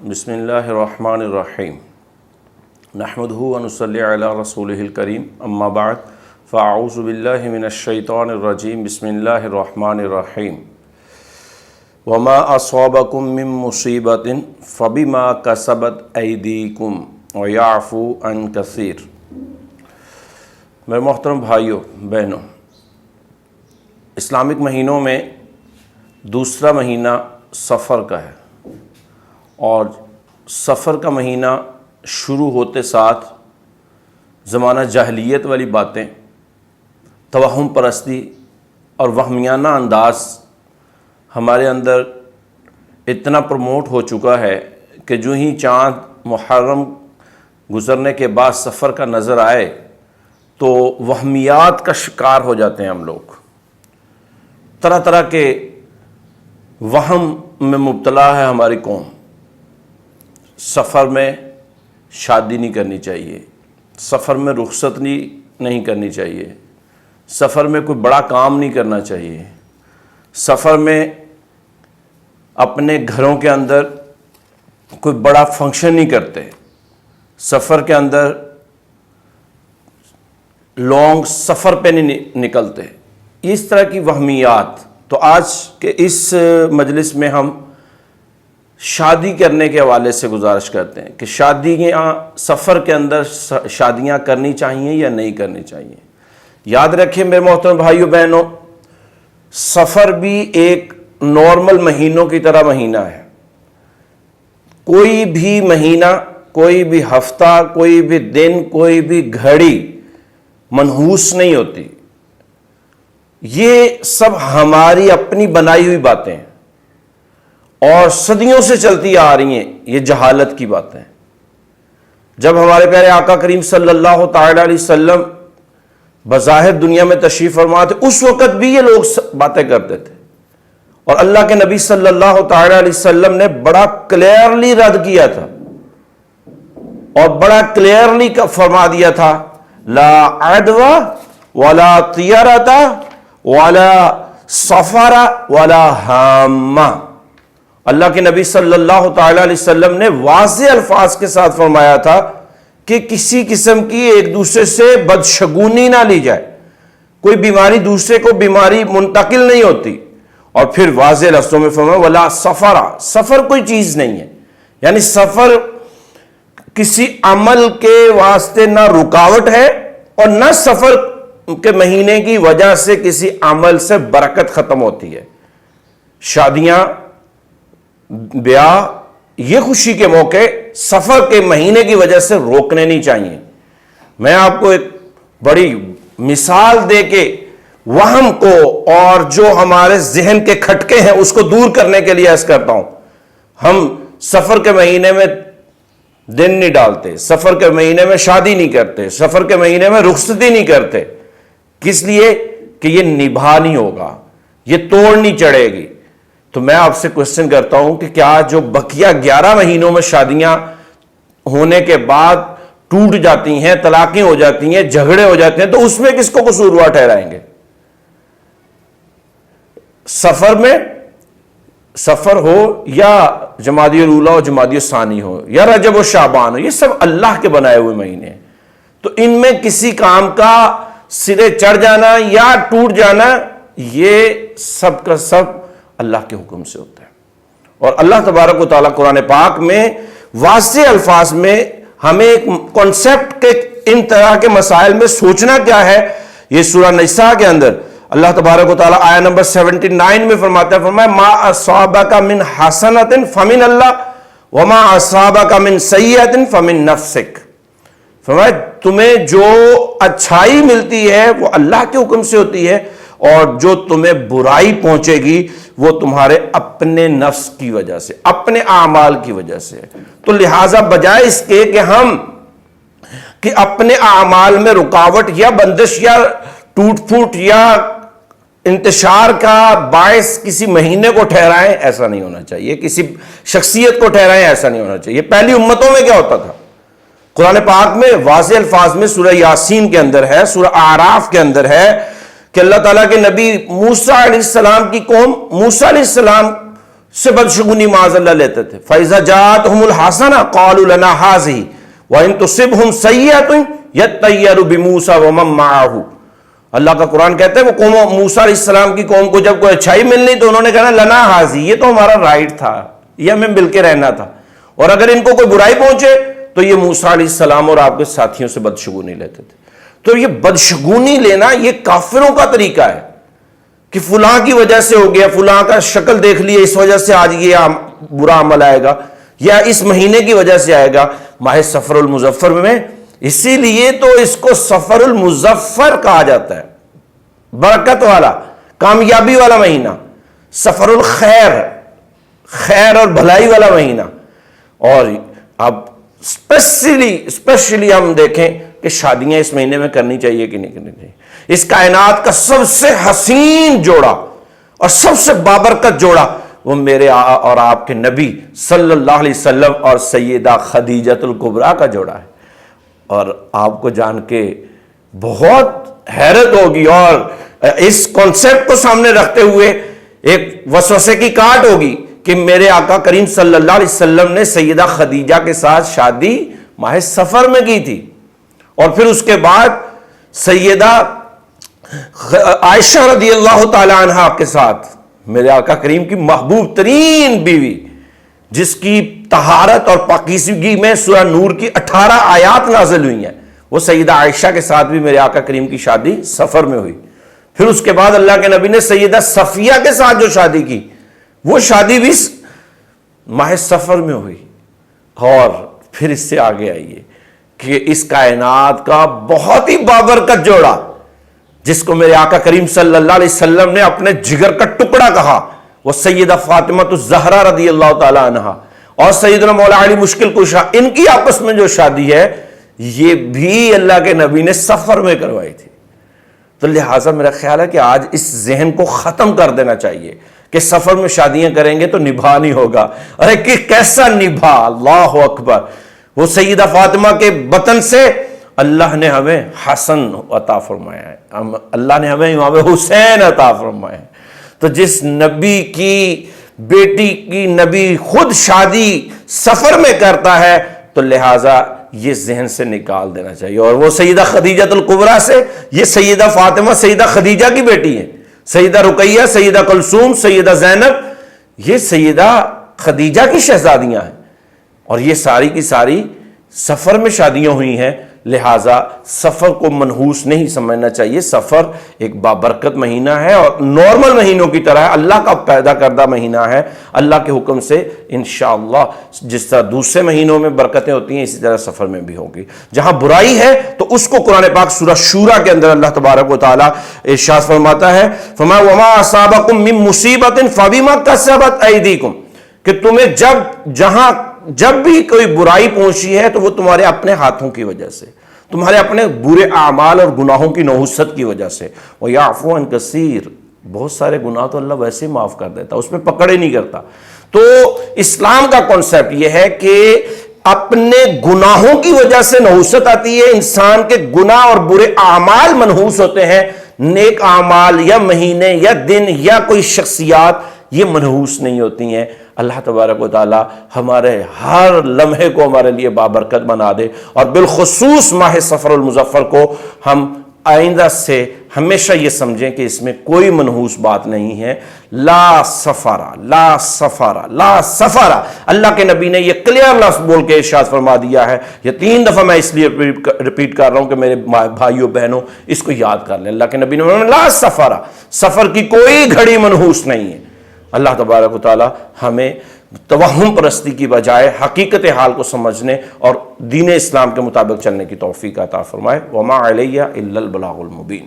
بسم اللہ الرحمن الرحیم نحمدہ و نصلی علی رسولہ الکریم اما بعد فاعوذ باللہ من الشیطان الرجیم بسم اللہ الرحمن الرحیم وما اصابکم من مصیبت فبما کسبت ایدیکم ویعفو عن کثیر۔ میرے محترم بھائیوں بہنوں، اسلامک مہینوں میں دوسرا مہینہ سفر کا ہے، اور سفر کا مہینہ شروع ہوتے ساتھ زمانہ جاہلیت والی باتیں، توہم پرستی اور وہمیانہ انداز ہمارے اندر اتنا پروموٹ ہو چکا ہے کہ جو ہی چاند محرم گزرنے کے بعد سفر کا نظر آئے تو وہمیات کا شکار ہو جاتے ہیں ہم لوگ۔ طرح طرح کے وہم میں مبتلا ہے ہماری قوم۔ سفر میں شادی نہیں کرنی چاہیے، سفر میں رخصت نہیں کرنی چاہیے، سفر میں کوئی بڑا کام نہیں کرنا چاہیے، سفر میں اپنے گھروں کے اندر کوئی بڑا فنکشن نہیں کرتے، سفر کے اندر لانگ سفر پہ نہیں نکلتے، اس طرح کی وہمیات۔ تو آج کے اس مجلس میں ہم شادی کرنے کے حوالے سے گزارش کرتے ہیں کہ شادیاں سفر کے اندر شادیاں کرنی چاہیے یا نہیں کرنی چاہیے۔ یاد رکھیں میرے محترم بھائیوں بہنوں، سفر بھی ایک نارمل مہینوں کی طرح مہینہ ہے۔ کوئی بھی مہینہ، کوئی بھی ہفتہ، کوئی بھی دن، کوئی بھی گھڑی منحوس نہیں ہوتی۔ یہ سب ہماری اپنی بنائی ہوئی باتیں ہیں اور صدیوں سے چلتی آ رہی ہیں، یہ جہالت کی باتیں۔ جب ہمارے پیارے آقا کریم صلی اللہ تعالی علیہ وسلم بظاہر دنیا میں تشریف فرما تھے، اس وقت بھی یہ لوگ باتیں کرتے تھے، اور اللہ کے نبی صلی اللہ تعالی علیہ وسلم نے بڑا کلیئرلی رد کیا تھا اور بڑا کلیئرلی فرما دیا تھا، لا عدوى ولا طیرۃ ولا سفر ولا ہامہ۔ اللہ کے نبی صلی اللہ تعالی علیہ وسلم نے واضح الفاظ کے ساتھ فرمایا تھا کہ کسی قسم کی ایک دوسرے سے بدشگونی نہ لی جائے، کوئی بیماری دوسرے کو بیماری منتقل نہیں ہوتی، اور پھر واضح لفظوں میں فرمایا ولا سفر، سفر کوئی چیز نہیں ہے، یعنی سفر کسی عمل کے واسطے نہ رکاوٹ ہے اور نہ سفر کے مہینے کی وجہ سے کسی عمل سے برکت ختم ہوتی ہے۔ شادیاں، بیاہ، یہ خوشی کے موقع سفر کے مہینے کی وجہ سے روکنے نہیں چاہیے۔ میں آپ کو ایک بڑی مثال دے کے وہم کو اور جو ہمارے ذہن کے کھٹکے ہیں اس کو دور کرنے کے لیے عرض کرتا ہوں۔ ہم سفر کے مہینے میں دن نہیں ڈالتے، سفر کے مہینے میں شادی نہیں کرتے، سفر کے مہینے میں رخصتی نہیں کرتے، کس لیے کہ یہ نبھا نہیں ہوگا، یہ توڑ نہیں چڑھے گی۔ تو میں آپ سے کوشچن کرتا ہوں کہ کیا جو بقیہ 11 مہینوں میں شادیاں ہونے کے بعد ٹوٹ جاتی ہیں، طلاقیں ہو جاتی ہیں، جھگڑے ہو جاتے ہیں، تو اس میں کس کو قصوروار ٹھہرائیں گے؟ سفر میں، سفر ہو یا جمادی الاولیٰ اور جمادی الثانی ہو یا رجب و شعبان ہو، یہ سب اللہ کے بنائے ہوئے مہینے ہیں۔ تو ان میں کسی کام کا سرے چڑھ جانا یا ٹوٹ جانا، یہ سب کا سب اللہ کے حکم سے ہوتا ہے۔ اور اللہ تبارک و تعالیٰ قرآن پاک میں واضح الفاظ میں ہمیں ایک کانسیپٹ کے ان طرح کے مسائل میں سوچنا کیا ہے، یہ سورہ نساء کے اندر اللہ تبارک و تعالیٰ آیہ نمبر 79 میں فرماتا ہے، فرمایا ما اصابک من حسنۃ فمن اللہ وما اصابک من سیئۃ فمن نفسک۔ فرمایا تمہیں جو اچھائی ملتی ہے وہ اللہ کے حکم سے ہوتی ہے، اور جو تمہیں برائی پہنچے گی وہ تمہارے اپنے نفس کی وجہ سے، اپنے اعمال کی وجہ سے۔ تو لہٰذا بجائے اس کے کہ ہم کہ اپنے اعمال میں رکاوٹ یا بندش یا ٹوٹ پھوٹ یا انتشار کا باعث کسی مہینے کو ٹھہرائیں، ایسا نہیں ہونا چاہیے، کسی شخصیت کو ٹھہرائیں، ایسا نہیں ہونا چاہیے۔ پہلی امتوں میں کیا ہوتا تھا؟ قرآن پاک میں واضح الفاظ میں سورہ یاسین کے اندر ہے، سورہ اعراف کے اندر ہے کہ اللہ تعالیٰ کے نبی موسیٰ علیہ السلام کی قوم، موسیٰ علیہ السلام سے بدشگونی معاذ اللہ لیتے تھے. فَإِذَا جَاءَتْهُمُ الْحَسَنَةُ قَالُوا لَنَا هَٰذِهِ وَإِن تُصِبْهُمْ سَيِّئَةٌ يَطَّيَّرُوا بِمُوسَىٰ وَمَن مَّعَهُ. اللہ کا قرآن کہتا ہے وہ قوم موسیٰ علیہ السلام کی قوم کو جب کوئی اچھائی ملنی تو انہوں نے کہا لنا حاضی، یہ تو ہمارا رائٹ تھا، یہ ہمیں مل کے رہنا تھا. اور اگر ان کو کوئی برائی پہنچے تو یہ موسیٰ علیہ السلام اور آپ کے ساتھیوں سے بدشگونی لیتے تھے. تو یہ بدشگونی لینا یہ کافروں کا طریقہ ہے کہ فلاں کی وجہ سے ہو گیا، فلاں کا شکل دیکھ لیے اس وجہ سے آج یہ برا عمل آئے گا، یا اس مہینے کی وجہ سے آئے گا. ماہ سفر المظفر میں اسی لیے تو اس کو سفر المظفر کہا جاتا ہے، برکت والا، کامیابی والا مہینہ، سفر الخیر، خیر اور بھلائی والا مہینہ. اور اب اسپیشلی ہم دیکھیں کہ شادیاں اس مہینے میں کرنی چاہیے کہ نہیں کرنی چاہیے. اس کائنات کا سب سے حسین جوڑا اور سب سے بابرکت جوڑا وہ میرے اور آپ کے نبی صلی اللہ علیہ وسلم اور سیدہ خدیجۃ الکبریٰ کا جوڑا ہے. اور آپ کو جان کے بہت حیرت ہوگی اور اس کانسیپٹ کو سامنے رکھتے ہوئے ایک وسوسے کی کاٹ ہوگی کہ میرے آقا کریم صلی اللہ علیہ وسلم نے سیدہ خدیجہ کے ساتھ شادی ماہ سفر میں کی تھی، اور پھر اس کے بعد سیدہ عائشہ رضی اللہ تعالی عنہا کے ساتھ میرے آقا کریم کی محبوب ترین بیوی، جس کی طہارت اور پاکیزگی میں سورہ نور کی 18 آیات نازل ہوئی ہیں، وہ سیدہ عائشہ کے ساتھ بھی میرے آقا کریم کی شادی سفر میں ہوئی. پھر اس کے بعد اللہ کے نبی نے سیدہ صفیہ کے ساتھ جو شادی کی وہ شادی بھی ماہ سفر میں ہوئی. اور پھر اس سے آگے آئیے کہ اس کائنات کا بہت ہی بابرکت جوڑا جس کو میرے آقا کریم صلی اللہ علیہ وسلم نے اپنے جگر کا ٹکڑا کہا، وہ سیدہ فاطمہ الزہرا رضی اللہ تعالی عنہا اور سیدنا مولا علی مشکل کشا، ان کی آپس میں جو شادی ہے یہ بھی اللہ کے نبی نے سفر میں کروائی تھی. تو لہٰذا میرا خیال ہے کہ آج اس ذہن کو ختم کر دینا چاہیے کہ سفر میں شادیاں کریں گے تو نبھا نہیں ہوگا. ارے کہ کیسا نبھا، اللہ اکبر. وہ سیدہ فاطمہ کے بطن سے اللہ نے ہمیں حسن عطا فرمایا ہے، اللہ نے ہمیں امام حسین عطا فرمایا ہے. تو جس نبی کی بیٹی کی نبی خود شادی سفر میں کرتا ہے تو لہٰذا یہ ذہن سے نکال دینا چاہیے. اور وہ سیدہ خدیجۃ الکبریٰ سے، یہ سیدہ فاطمہ سیدہ خدیجہ کی بیٹی ہے، سیدہ رقیہ، سیدہ کلثوم، سیدہ زینب، یہ سیدہ خدیجہ کی شہزادیاں ہیں، اور یہ ساری کی ساری سفر میں شادیاں ہوئی ہیں. لہٰذا سفر کو منحوس نہیں سمجھنا چاہیے. سفر ایک بابرکت مہینہ ہے اور نارمل مہینوں کی طرح ہے، اللہ کا پیدا کردہ مہینہ ہے. اللہ کے حکم سے انشاءاللہ جس طرح دوسرے مہینوں میں برکتیں ہوتی ہیں اسی طرح سفر میں بھی ہوگی. جہاں برائی ہے تو اس کو قرآن پاک سورہ شورى کے اندر اللہ تبارک و تعالیٰ ارشاد فرماتا ہے، فرمایا وَمَا أَصَابَكُم مِّن مُّصِيبَةٍ فَبِمَا كَسَبَتْ أَيْدِيكُم، کہ تمہیں جب بھی کوئی برائی پہنچی ہے تو وہ تمہارے اپنے ہاتھوں کی وجہ سے، تمہارے اپنے برے اعمال اور گناہوں کی نحوست کی وجہ سے. وَيَعْفُو عَن كَثِيرٍ، بہت سارے گناہ تو اللہ ویسے ہی معاف کر دیتا، اس میں پکڑ ہی نہیں کرتا. تو اسلام کا کانسیپٹ یہ ہے کہ اپنے گناہوں کی وجہ سے نحوست آتی ہے، انسان کے گناہ اور برے اعمال منحوس ہوتے ہیں، نیک اعمال یا مہینے یا دن یا کوئی شخصیات یہ منحوس نہیں ہوتی ہیں. اللہ تبارک و تعالی ہمارے ہر لمحے کو ہمارے لیے بابرکت بنا دے، اور بالخصوص ماہ سفر المظفر کو ہم آئندہ سے ہمیشہ یہ سمجھیں کہ اس میں کوئی منحوس بات نہیں ہے. لا سفارہ، لا سفارہ، لا سفارہ، اللہ کے نبی نے یہ کلیئر لفظ بول کے ارشاد فرما دیا ہے. یہ 3 دفعہ میں اس لیے ریپیٹ کر رہا ہوں کہ میرے بھائیوں بہنوں اس کو یاد کر لیں. اللہ کے نبی نے فرمایا لا سفارہ، سفر کی کوئی گھڑی منحوس نہیں ہے. اللہ تبارک و تعالی ہمیں توہم پرستی کی بجائے حقیقت حال کو سمجھنے اور دین اسلام کے مطابق چلنے کی توفیق عطا فرمائے. وما علیہ الا البلاغ المبین.